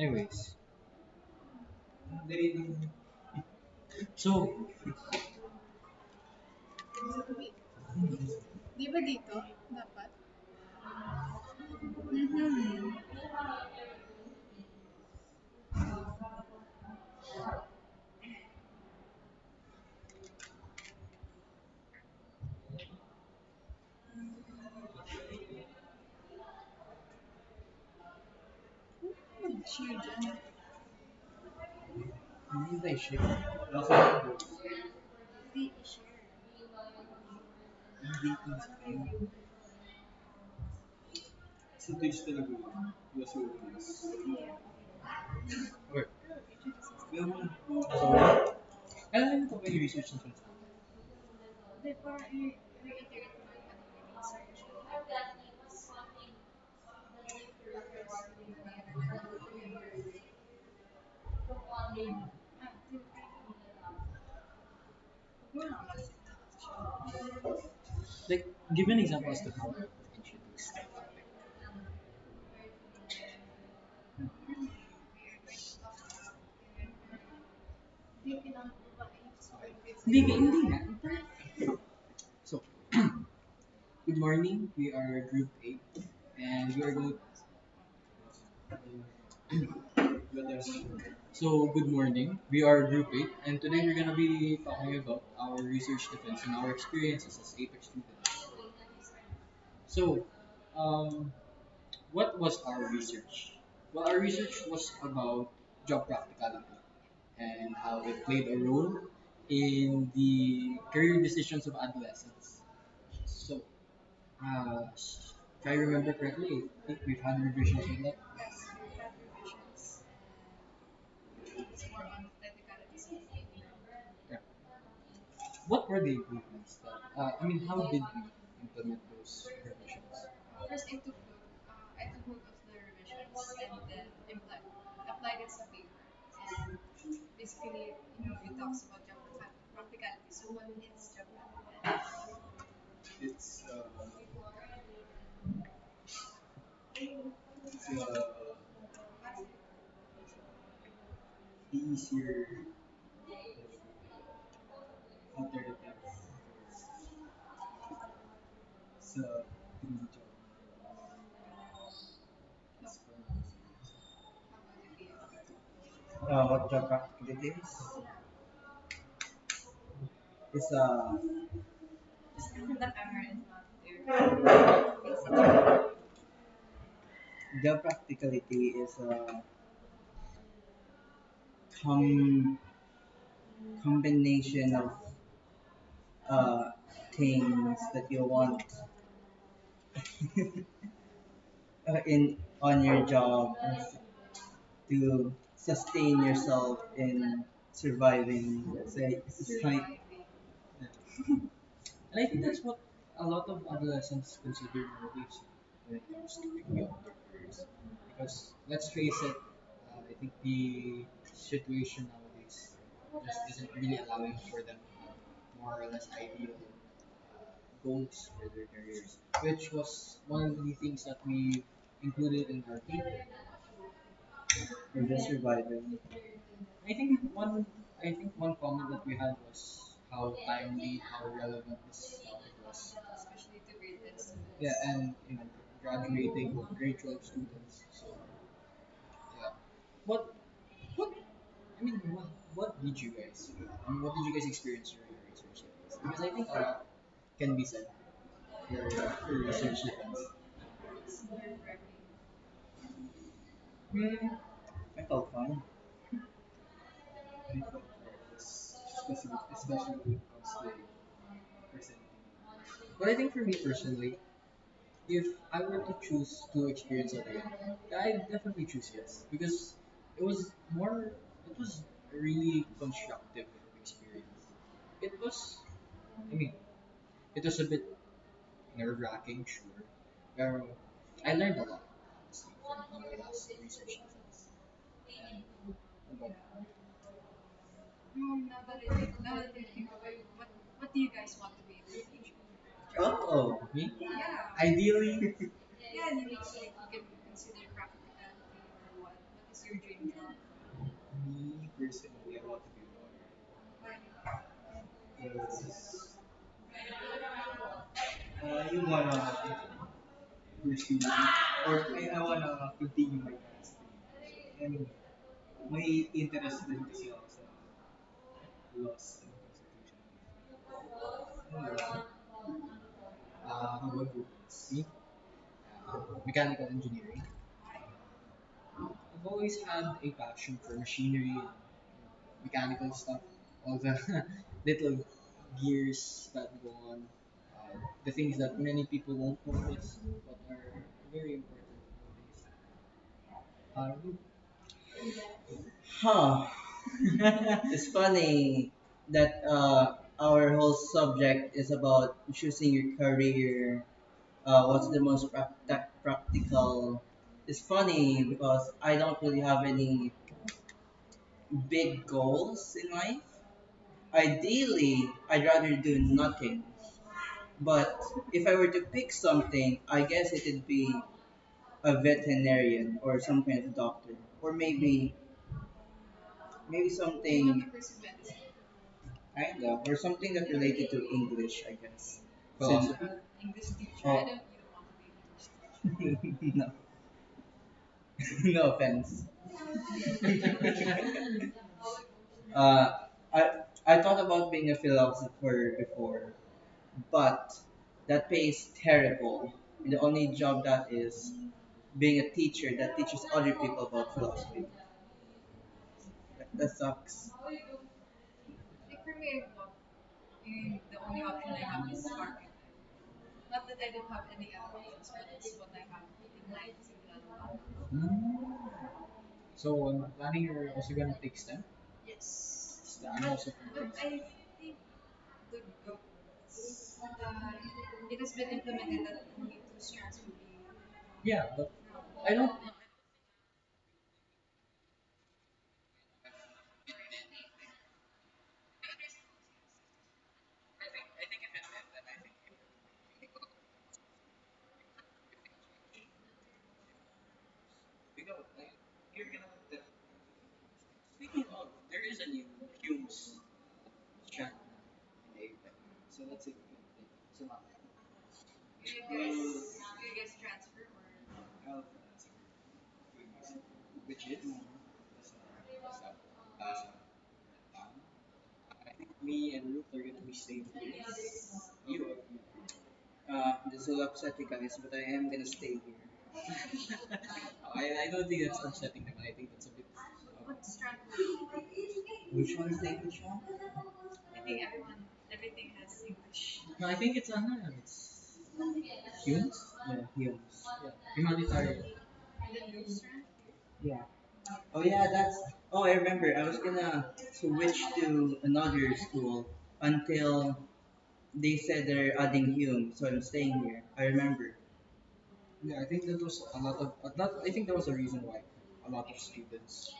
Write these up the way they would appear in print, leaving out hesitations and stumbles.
Anyways, so Di ba dito? Dapat? Mhm. Share dyan. hindi tayo share. Also, Hindi, i-share. hindi easy. Sa taste talaga yun. Yes, yes. Yeah. Okay. Introduce us. So, alam mo ba yung research na sinasabi? Hindi, parang i-reiterate mo yung ano yung research. Ah, siguro ako magsalita. Like, give an example as to how you introduce that topic. We are going to talk about di pinang babae sa Hindi nga. So, good morning. We are Group 8. And we are going. So, good morning. We are Group 8. And today we're going to be talking about our research defense and our experiences as Apex students. So, um, what was our research? Well, our research was about job practicality and how it played a role in the career decisions of adolescents. So, if I remember correctly, I think we've had revisions on that. Yes, we've had revisions. It's more on technicalities of the Yeah. What were the improvements that, how did we implement those revisions? First, I took note of the revisions and then applied it to paper. And basically, it talks about job practicality. So what is job practicality? It's, it's easier alternative sa hindi job. How about you, What job practicality is just because the camera is not there. Basically, job practicality is a com- combination of uh, things that you want in on your job to sustain yourself in surviving, say, society. surviving. And I think that's what a lot of adolescents consider nowadays when it comes to picking up their careers. Because let's face it, I think the situation nowadays just isn't really allowing for them to have more or less ideal goals for their careers, which was one of the things that we included in our paper. You're just surviving. I think one I think one comment that we had was how timely, how relevant this topic was. Especially to grade 10 Yeah, students. and graduating grade 12 students. So yeah, what what what did you guys? What did you guys experience during your research defense? Because I think a lot can be said for research defense. It's nerve-wracking. Hmm, I felt fine. I felt nervous, especially when it comes to presenting. But I think for me personally, if I were to choose to experience it again, I'd definitely choose yes because it was more. It was a really constructive experience. It was. I mean, it was a bit nerve wracking, sure. Pero I learned a lot honestly from our last research defense. And about Now that I think of it, what do you guys want to be in the future? Oh, me, Yeah. ideally, Yeah, you can consider practicality or what. What is what's your dream job? Me personally, I want to be a Why? lawyer. Because You wanna pursue or I wanna continue my study. And may interest din kasi ako sa laws and constitution. Anyway, how about you? Me? Mechanical engineering. Why? I've always had a passion for machinery and mechanical stuff. All the little gears that go on. The things that many people won't notice but are very important nowadays. You? Huh. It's funny that our whole subject is about choosing your career. What's the most practical? It's funny because I don't really have any big goals in life. Ideally, I'd rather do nothing. But if I were to pick something, I guess it would be a veterinarian or some kind of doctor, or maybe Do you want something to pursue medicine? kind of, or something that's related to English, I guess. Since Philosophy? English teacher? I oh don't. You don't want to be an English teacher. no, no offense. uh, I I thought about being a philosopher before, but that pay is terrible. And the only job that is being a teacher that teaches other people about philosophy. That sucks. Like for me, what the only option I have is marketing. Not that I don't have any other options, but it's what I have in mind. Simula. Hmm. So I'm planning you're also gonna take STEM. Yes. I'm But also from but STEM. I think the it has been implemented that only two strands will be Yeah, but no. I don't. Speaking of, there is a new Hume's strand in APEC, so that's a good thing. So not Do you guys transfer or Alpha, that's a good reason. Which is what's that? I think me and Ruth are gonna be staying here. You, This will upset you guys, but I am gonna stay here. I don't think that's upsetting them. I think that's a bit. what strand will you? Which one is the English one? I think everything has English. No, I think it's it's Hume's. Yeah, Humes. Yeah, humanitarian. And then your strand? Yeah. Oh yeah, that's. Oh, I remember. I was gonna switch to another school until they said they're adding Hume, so I'm staying here. I remember. Yeah, I think that was a lot of that. I think that was the reason why a lot of students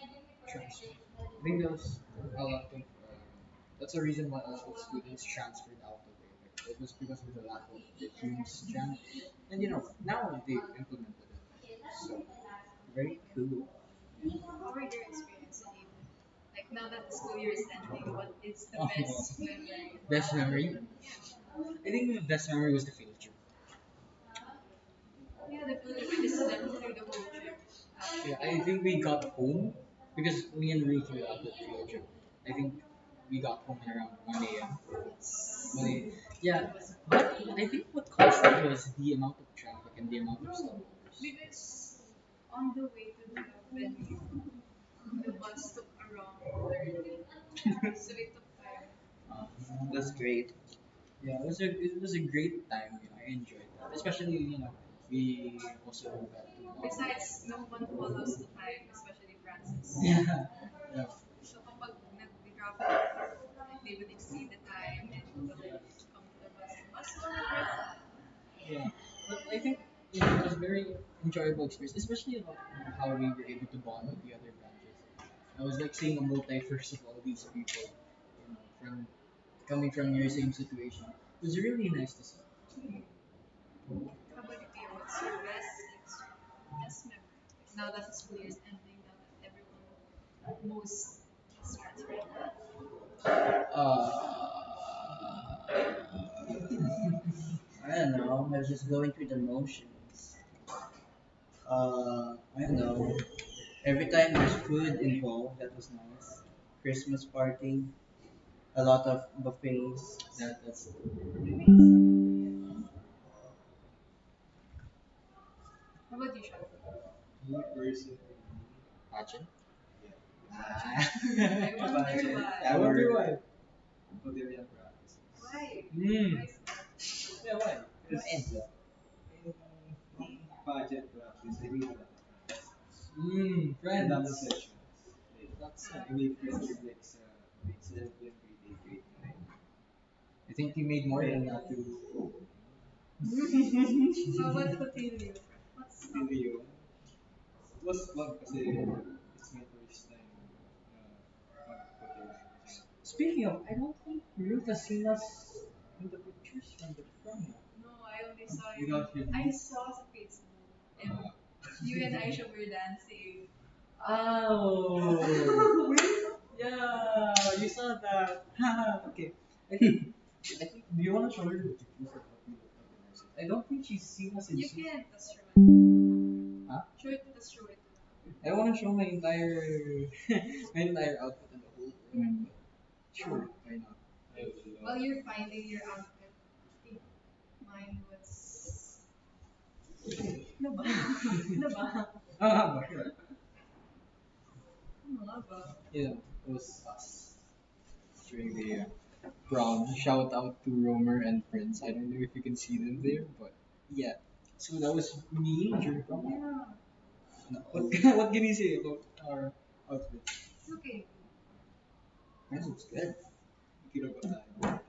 transferred. I think there was a lot of. That's the reason why a lot of students transferred out of it. It was because of the lack of the human strand, and now they've implemented it. So very cool. How were your experience in April? Like now that the school year is ending, what is the Oh, best memory? best memory. Yeah. I think the best memory was the field trip. Yeah, the food. I just slept through the whole trip. Yeah, I think we got home because me and Ruth were at the field trip. I think we got home around 1 a.m. Yes. 1 a.m. Yeah, but I think what caused it was the amount of traffic and the amount of stopovers. Because on the way to the venue, the bus took a wrong turn. So it took time. That's great. Yeah, it was a great time. I enjoyed that, especially we also got to walk. Besides, no one follows the time, especially Francis. Yeah, yeah, So kapag nag-traffic, like they would exceed the time and don't come to the bus stop. yeah. But I think it was very enjoyable experience, especially about how we were able to bond with the other branches. I was like seeing a multiverse of all these people, from coming from your same situation. It was really nice to see. How about you, Pia? What's your best memory? Now that the school year is ending, now that most stress right now? I don't know. I was just going through the motions. I don't know. Every time there's food involved, that was nice. Christmas party, a lot of buffets. That's How about you, Sean? Me personally, pageant. ah, I wonder why. I wonder why. Pavilion practice. Why? Hmm. Why is that? Yeah, why? Because Enzo. in pageant practice, I made a lot of friends. Friends. Not sessions. That's I made friends with like grade 7, grade 8, grade 9. I think you made more than that too. How about Cotilio? What's up? Really, it was fun kasi it's my first time mag-hotel. Speaking of, I don't think Ruth has seen us in the pictures from the front. No, I only saw You you. got your I niece? saw sa Facebook, and you and Aisha were dancing. Oh, wait. Yeah, you saw that. Okay. I think, do you want to show her the pictures of what we look like in our set? I don't think she's seen us in You suit. can't just show it. Huh? Just show it. I want to show my entire my entire outfit and the whole program, but sure, why not? I will, While you're finding your outfit, I think mine was. Ano ba? Ano ba? Ah, but Ano nga ba? you know, it was us during the prom. Shout out to Romer and Prince. I don't know if you can see them there, but yeah. So that was me during prom. Yeah. No, what, what can you say about our outfits? It's okay. This looks good. Could have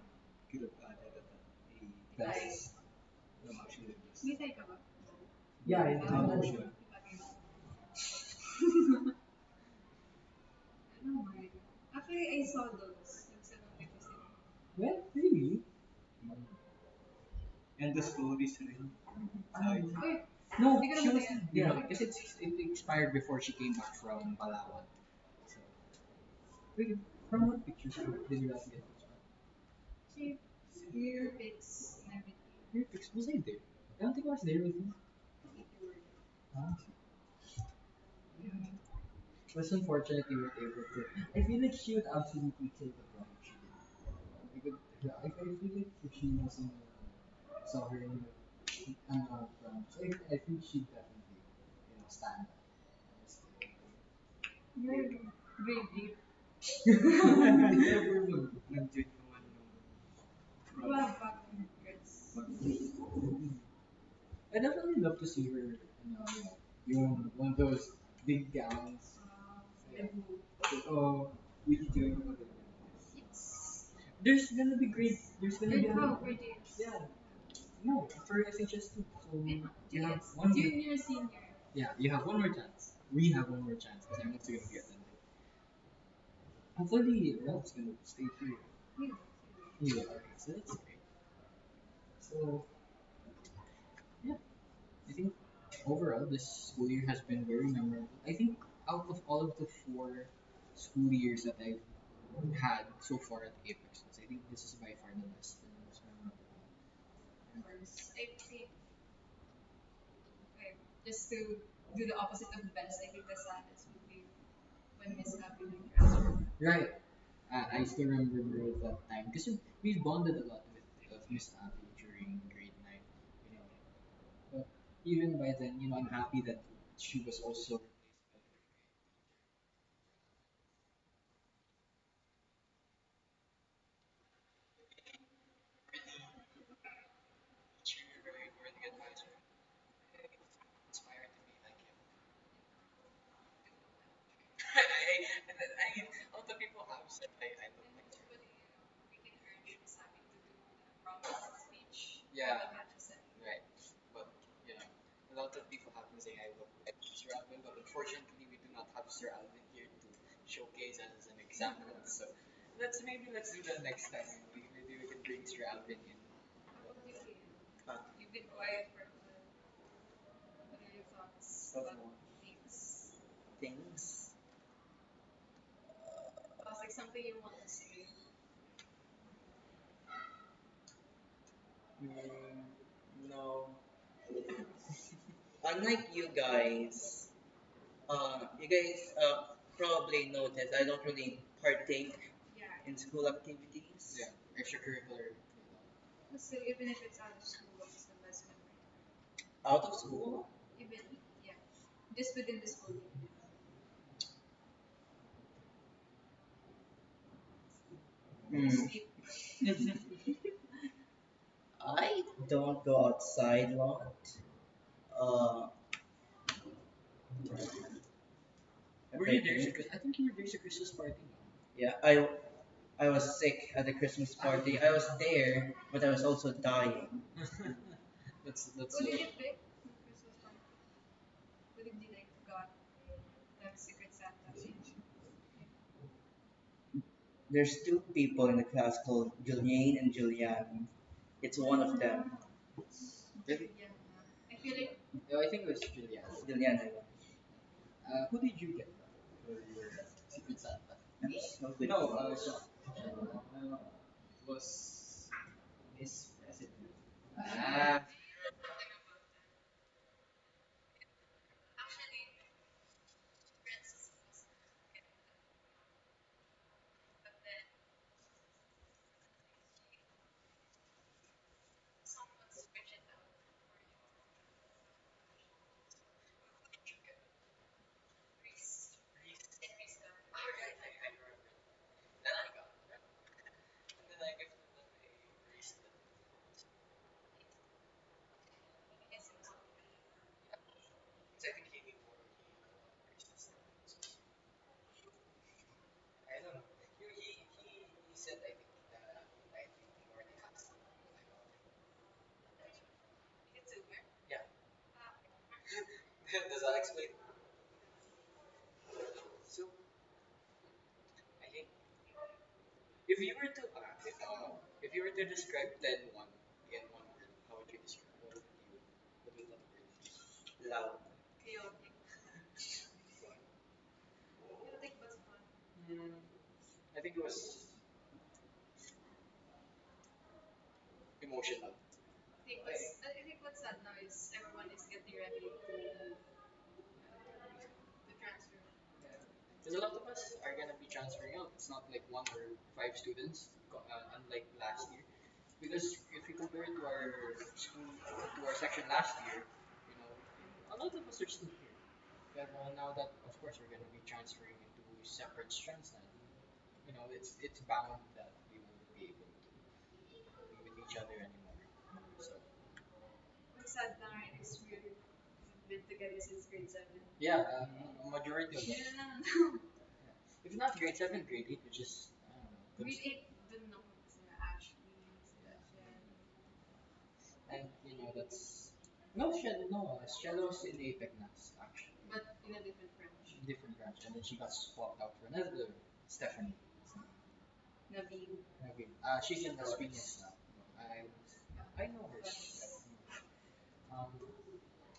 could have added a vest. No, actually, the vest. May tayo ka ba? Yeah, I Ah, know. that's Sure. Ibagay mo. Ano ba yun? Actually, I saw those. Nagsanong pictures din. Well, really? And the stories rin. Sorry. Uy, No, hindi ko she naman was yan. yeah, because it expired before she came back from Palawan. So, wait, from what pictures did you guys get? See, your pics and everything. Your pics was I there? I don't think I was there with you. I think you were there. Ah, it was unfortunate you weren't able to. I feel like she would absolutely kill the prom if she did. I could, yeah, I feel like if she was in saw her in the prom, so I think she'd definitely stand up. You're grade 8. Never nag-join naman nung You prom. have button dress. I definitely love to see her, one of those big gowns. Yeah. Cebu. Oh, we join the It's There's gonna be grade 12, grade 8. yeah. No, for SHS2. So you have It's one week. junior, senior. Yeah, you have one more chance. We have one more chance because I'm also gonna be attending. Hopefully, Ralph's gonna stay here. You. Yeah, okay, so that's great. So yeah, I think overall this school year has been very memorable. I think out of all of the 4 school years that I've had so far at Apex, I think this is by far the best and most memorable. Of course. I think, okay, just to do the opposite of best, I think the saddest would be when Miss Abby transferred. Right. I still remember that time because we bonded a lot with Miss Abby during grade 9. You know, but even by then, I'm happy that she was also replaced by she very worthy advisor. Inspired to be like him. I mean, a lot of people have said I look And like him. hopefully, we can urge Miss Abby to do the promise speech Yeah, for the matches. right. But a lot of people have been saying I look like Sir Alvin, but unfortunately we do not have Sir Alvin here to showcase as an example. So let's do that next time. Maybe we can bring Sir Alvin in. How about you, Ian? Huh? You've been quiet for a while. What are your thoughts Of about what? things? Things. something you want to say? Mm, no. Unlike you guys probably noticed I don't really partake Yeah, in school activities. Yeah, extracurricular. so even if it's out of school, what's the best memory? Out of school? Even, yeah, just within the school year. Hmm. Sleep. I don't go outside a lot. Uh, Were you there? I think you were there to Christmas party. yeah, I was sick at the Christmas party. I was there, but I was also dying. That's What did you pick in the Christmas party? What did you like got the Secret Santa in? There's two people in the class called Juliane and Julian. It's one of them. really. Juliana. I feel like No, I think it was Juliana. Juliana. Who did you get for your Secret Santa? I'm so good. No, it was Miss President. Ah, so if you were to if you were to describe one in one word, how would you describe? What would that word be? Loud. chaotic. Chaotic but fun. Mm, I think it was emotional. I think what's sad now is everyone is getting ready to move to transfer. Because a lot of us are gonna be transferring out. It's not like one or five students, unlike last year. Because if you compare it to our school, to our section last year, you know, a lot of us are still here. But now that, of course, we're gonna be transferring into separate strands now, you know, it's bound that we won't be able to be with each other anymore. So What's sad now right is we've been together since grade 7. yeah, majority of us. Yeah. If not grade seven, grade eight, which is I don't know, Grade 8, dun ako sila Ashley, sila yeah. Jen. And you know that's no Shell, no Shello's in APEC next actually. But in a different branch. Different branch, and then she got swapped out for another Stephanie. Naveen. Okay. She's in Las Piñas now. I know her.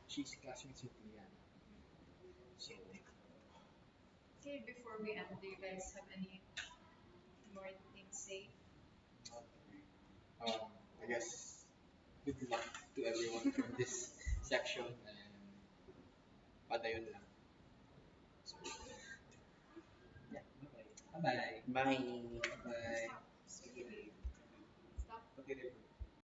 She's classmates with Liana. So Okay, before we end, do you guys have any more things to say? um, I guess good luck to everyone from this section and padayon lang. So yeah, bye bye. Bye Bye. bye. Bye. Stop. Speaking. Stop. Okay.